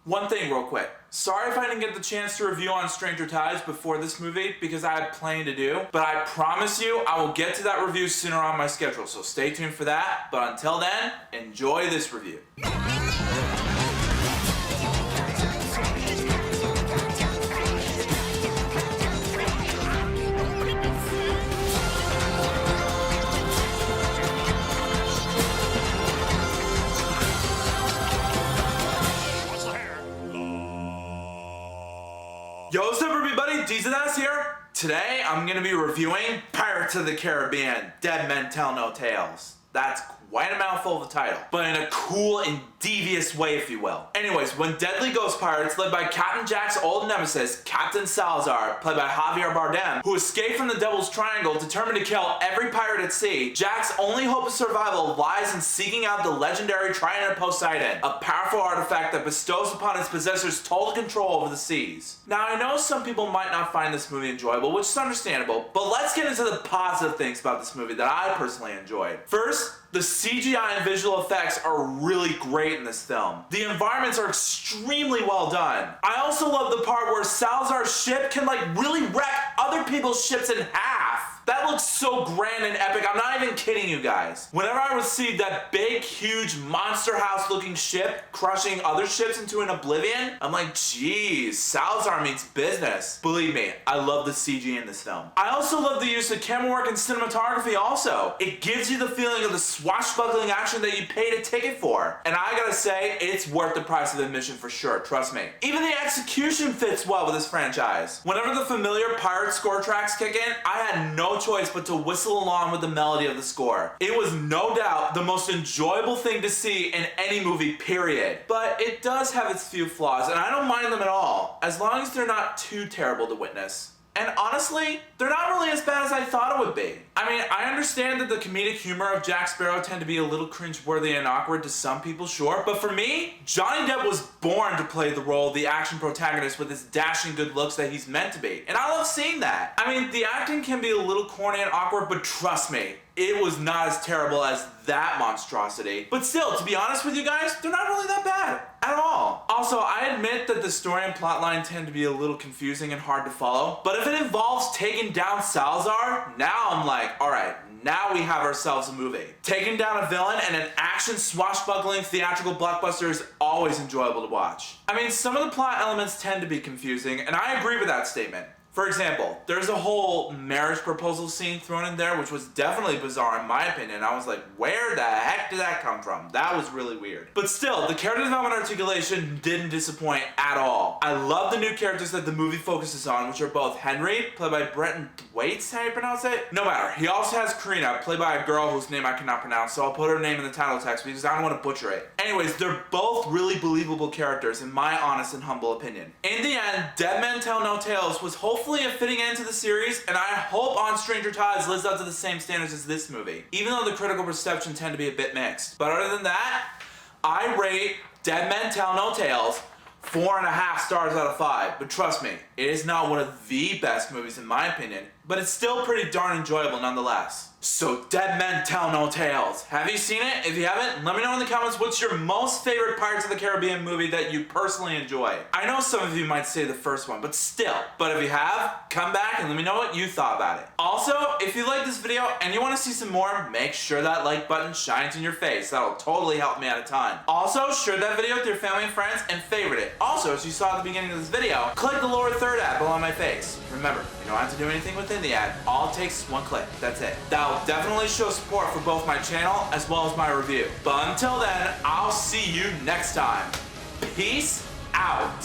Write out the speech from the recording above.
One thing real quick. Sorry if I didn't get the chance to review on Stranger Tides before this movie because I had plenty to do, but I promise you I will get to that review sooner on my schedule, so stay tuned for that. But until then, enjoy this review. Yo, what's up everybody, Deez here. Today I'm going to be reviewing Pirates of the Caribbean, Dead Men Tell No Tales. That's quite a mouthful of a title, but in a cool and devious way, if you will. Anyways, when deadly ghost pirates led by Captain Jack's old nemesis, Captain Salazar, played by Javier Bardem, who escaped from the Devil's Triangle determined to kill every pirate at sea, Jack's only hope of survival lies in seeking out the legendary trident of Poseidon, a powerful artifact that bestows upon its possessors total control over the seas. Now, I know some people might not find this movie enjoyable, which is understandable, but let's get into the positive things about this movie that I personally enjoyed. First, the CGI and visual effects are really great in this film. The environments are extremely well done. I also love the part where Salazar's ship can really wreck other people's ships in half. That looks so grand and epic, I'm not even kidding you guys. Whenever I would see that big, huge, monster house looking ship crushing other ships into an oblivion, I'm like, geez, Salazar means business. Believe me, I love the CG in this film. I also love the use of camera work and cinematography also. It gives you the feeling of the swashbuckling action that you paid a ticket for. And I gotta say, it's worth the price of admission for sure, trust me. Even the execution fits well with this franchise. Whenever the familiar pirate score tracks kick in, I had no choice but to whistle along with the melody of the score. It was no doubt the most enjoyable thing to see in any movie, period. But it does have its few flaws, and I don't mind them at all, as long as they're not too terrible to witness. And honestly, they're not really as bad as I thought it would be. I mean, I understand that the comedic humor of Jack Sparrow tend to be a little cringeworthy and awkward to some people, sure, but for me, Johnny Depp was born to play the role of the action protagonist with his dashing good looks that he's meant to be, and I love seeing that. I mean, the acting can be a little corny and awkward, but trust me, it was not as terrible as that monstrosity. But still, to be honest with you guys, they're not really that bad at all. Also, I admit that the story and plotline tend to be a little confusing and hard to follow, but if it involves taking down Salazar, now I'm like, alright, now we have ourselves a movie. Taking down a villain and an action swashbuckling theatrical blockbuster is always enjoyable to watch. I mean, some of the plot elements tend to be confusing, and I agree with that statement. For example, there's a whole marriage proposal scene thrown in there, which was definitely bizarre in my opinion. I was like, where the heck did that come from? That was really weird. But still, the character development articulation didn't disappoint at all. I love the new characters that the movie focuses on, which are both Henry, played by Brenton Thwaites, how do you pronounce it? No matter. He also has Carina, played by a girl whose name I cannot pronounce, so I'll put her name in the title text because I don't want to butcher it. Anyways, they're both really believable characters in my honest and humble opinion. In the end, Dead Men Tell No Tales was hopefully a fitting end to the series, and I hope On Stranger Tides lives up to the same standards as this movie, even though the critical reception tend to be a bit mixed. But other than that, I rate Dead Men Tell No Tales 4.5 stars out of 5. But trust me, it is not one of the best movies in my opinion, but it's still pretty darn enjoyable nonetheless. So Dead Men Tell No Tales. Have you seen it? If you haven't, let me know in the comments what's your most favorite Pirates of the Caribbean movie that you personally enjoy. I know some of you might say the first one, but still. But if you have, come back and let me know what you thought about it. Also, if you like this video and you want to see some more, make sure that like button shines in your face. That'll totally help me out a ton. Also, share that video with your family and friends and favorite it. Also, as you saw at the beginning of this video, click the lower third ad below my face. Remember, you don't have to do anything within the ad. All it takes is one click. That's it. That'll definitely show support for both my channel as well as my review. But until then, I'll see you next time. Peace out.